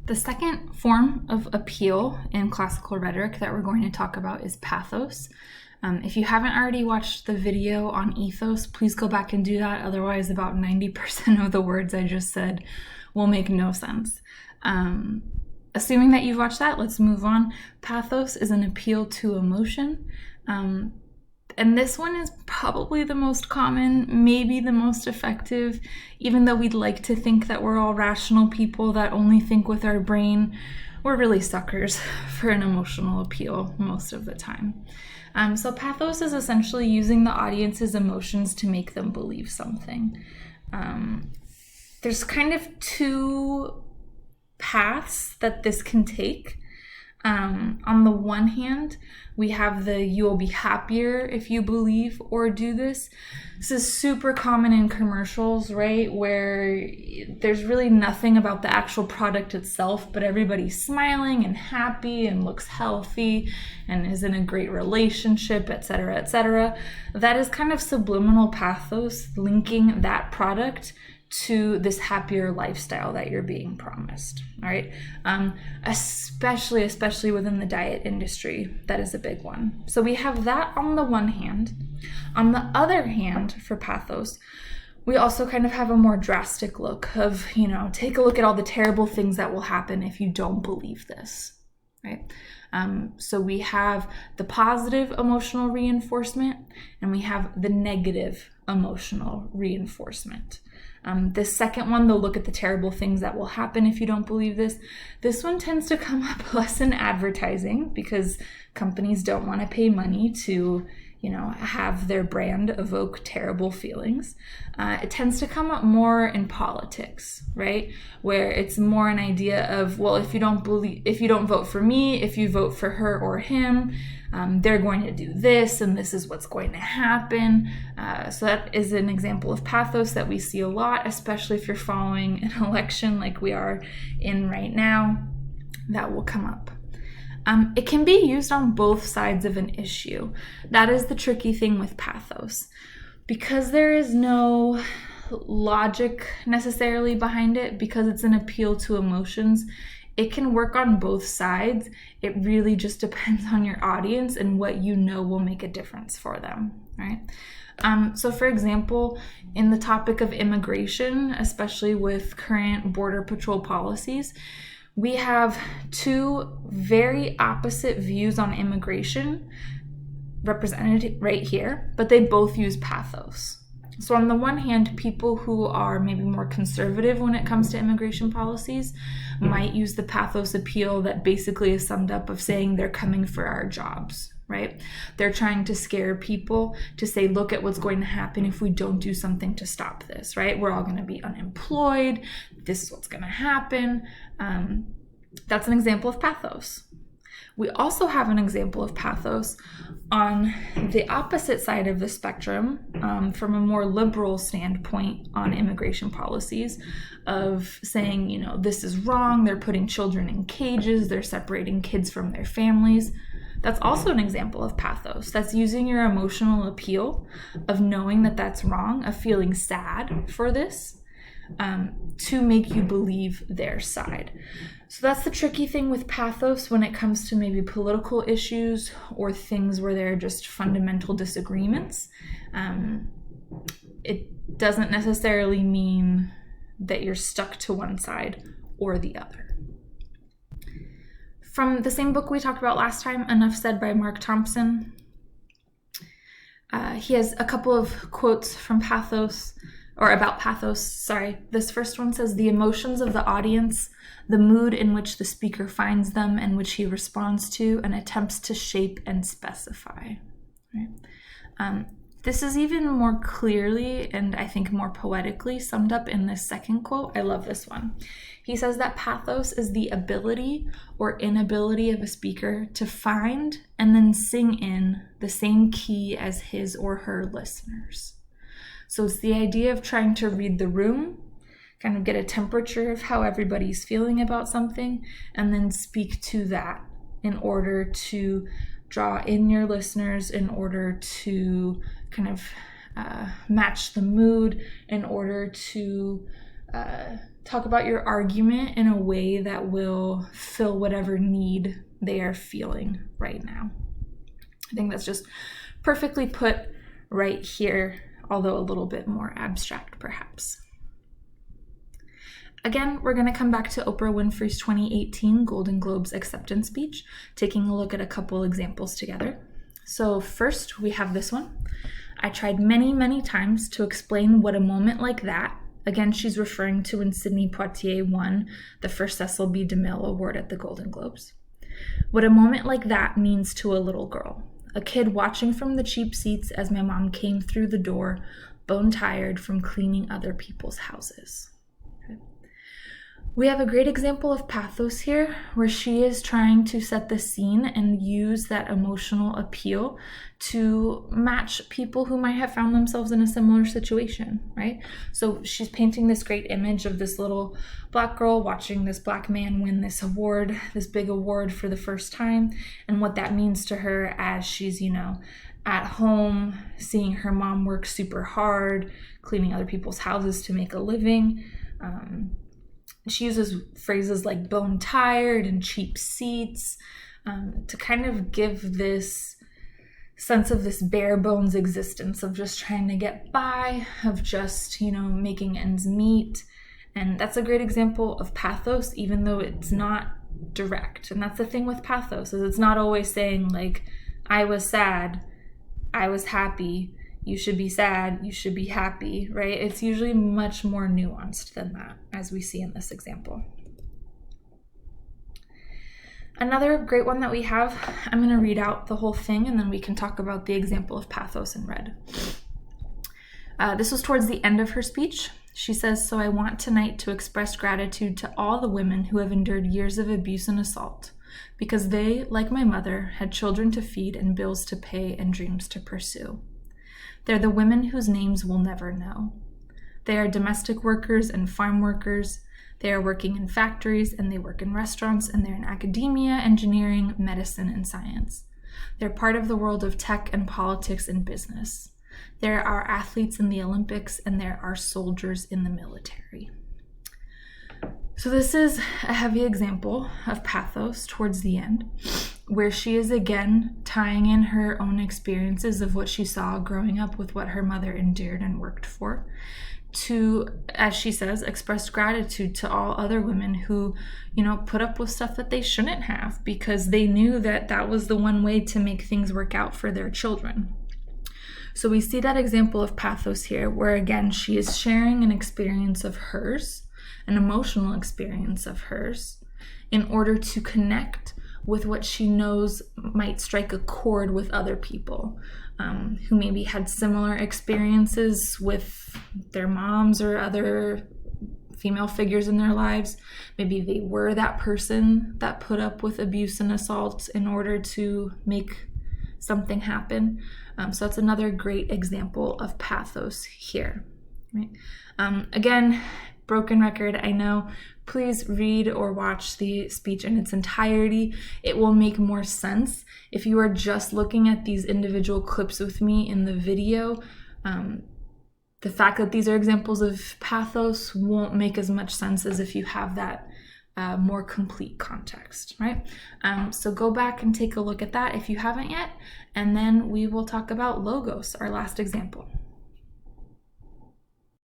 The second form of appeal in classical rhetoric that we're going to talk about is pathos. If you haven't already watched the video on ethos, please go back and do that. Otherwise, about 90% of the words I just said will make no sense. Assuming that you've watched that, let's move on. Pathos is an appeal to emotion. And this one is probably the most common, maybe the most effective, even though we'd like to think that we're all rational people that only think with our brain. We're really suckers for an emotional appeal most of the time. So pathos is essentially using the audience's emotions to make them believe something. There's kind of two paths that this can take. On the one hand, we have the "you'll be happier if you believe or do this." This is super common in commercials, right? Where there's really nothing about the actual product itself, but everybody's smiling and happy and looks healthy and is in a great relationship, etc., etc. That is kind of subliminal pathos, linking that product to this happier lifestyle that you're being promised, all right? Especially within the diet industry, that is a big one. So we have that on the one hand. On the other hand, for pathos, we also kind of have a more drastic look of, take a look at all the terrible things that will happen if you don't believe this, right? So we have the positive emotional reinforcement and we have the negative emotional reinforcement. This second one, they'll look at the terrible things that will happen if you don't believe this. This one tends to come up less in advertising because companies don't want to pay money to, have their brand evoke terrible feelings. It tends to come up more in politics, right? Where it's more an idea of, well, if you don't vote for me, if you vote for her or him, they're going to do this, and this is what's going to happen. So that is an example of pathos that we see a lot, especially if you're following an election like we are in right now. That will come up. It can be used on both sides of an issue. That is the tricky thing with pathos. Because there is no logic necessarily behind it, because it's an appeal to emotions, it can work on both sides. It really just depends on your audience and what will make a difference for them, right? So for example, in the topic of immigration, especially with current Border Patrol policies, we have two very opposite views on immigration represented right here, but they both use pathos. So on the one hand, people who are maybe more conservative when it comes to immigration policies might use the pathos appeal that basically is summed up of saying they're coming for our jobs, right? They're trying to scare people to say, look at what's going to happen if we don't do something to stop this, right? We're all going to be unemployed. This is what's going to happen. That's an example of pathos. We also have an example of pathos on the opposite side of the spectrum, from a more liberal standpoint on immigration policies, of saying, this is wrong, they're putting children in cages, they're separating kids from their families. That's also an example of pathos. That's using your emotional appeal of knowing that that's wrong, of feeling sad for this, to make you believe their side. So that's the tricky thing with pathos when it comes to maybe political issues or things where there are just fundamental disagreements. It doesn't necessarily mean that you're stuck to one side or the other. From the same book we talked about last time, Enough Said by Mark Thompson, he has a couple of quotes from pathos, or about pathos, sorry. This first one says, "The emotions of the audience, the mood in which the speaker finds them and which he responds to and attempts to shape and specify." Right? This is even more clearly and I think more poetically summed up in this second quote. I love this one. He says that pathos is the ability or inability of a speaker to find and then sing in the same key as his or her listeners. So it's the idea of trying to read the room, kind of get a temperature of how everybody's feeling about something, and then speak to that in order to draw in your listeners, in order to kind of match the mood, in order to talk about your argument in a way that will fill whatever need they are feeling right now. I think that's just perfectly put right here, although a little bit more abstract perhaps. Again, we're going to come back to Oprah Winfrey's 2018 Golden Globes acceptance speech, taking a look at a couple examples together. So first, we have this one. I tried many, many times to explain what a moment like that, again, she's referring to when Sidney Poitier won the first Cecil B. DeMille Award at the Golden Globes. What a moment like that means to a little girl, a kid watching from the cheap seats as my mom came through the door, bone-tired from cleaning other people's houses. We have a great example of pathos here, where she is trying to set the scene and use that emotional appeal to match people who might have found themselves in a similar situation, right? So she's painting this great image of this little Black girl watching this Black man win this award, this big award for the first time, and what that means to her as she's, at home, seeing her mom work super hard, cleaning other people's houses to make a living. She uses phrases like bone tired and cheap seats to kind of give this sense of this bare bones existence of just trying to get by, of just, making ends meet. And that's a great example of pathos, even though it's not direct. And that's the thing with pathos, is it's not always saying like, I was sad, I was happy, you should be sad, you should be happy, right? It's usually much more nuanced than that, as we see in this example. Another great one that we have, I'm going to read out the whole thing and then we can talk about the example of pathos in red. This was towards the end of her speech. She says, "So I want tonight to express gratitude to all the women who have endured years of abuse and assault, because they, like my mother, had children to feed and bills to pay and dreams to pursue. They're the women whose names we'll never know. They are domestic workers and farm workers. They are working in factories and they work in restaurants, and they're in academia, engineering, medicine, and science. They're part of the world of tech and politics and business. There are athletes in the Olympics and there are soldiers in the military." So this is a heavy example of pathos towards the end, where she is again tying in her own experiences of what she saw growing up with what her mother endured and worked for, to, as she says, express gratitude to all other women who, put up with stuff that they shouldn't have because they knew that that was the one way to make things work out for their children. So we see that example of pathos here, where again, she is sharing an experience of hers, an emotional experience of hers, in order to connect with what she knows might strike a chord with other people who maybe had similar experiences with their moms or other female figures in their lives. Maybe they were that person that put up with abuse and assault in order to make something happen. So that's another great example of pathos here, right? Again, broken record, I know. Please read or watch the speech in its entirety. It will make more sense if you are just looking at these individual clips with me in the video. The fact that these are examples of pathos won't make as much sense as if you have that more complete context, right? So go back and take a look at that if you haven't yet, and then we will talk about logos, our last example.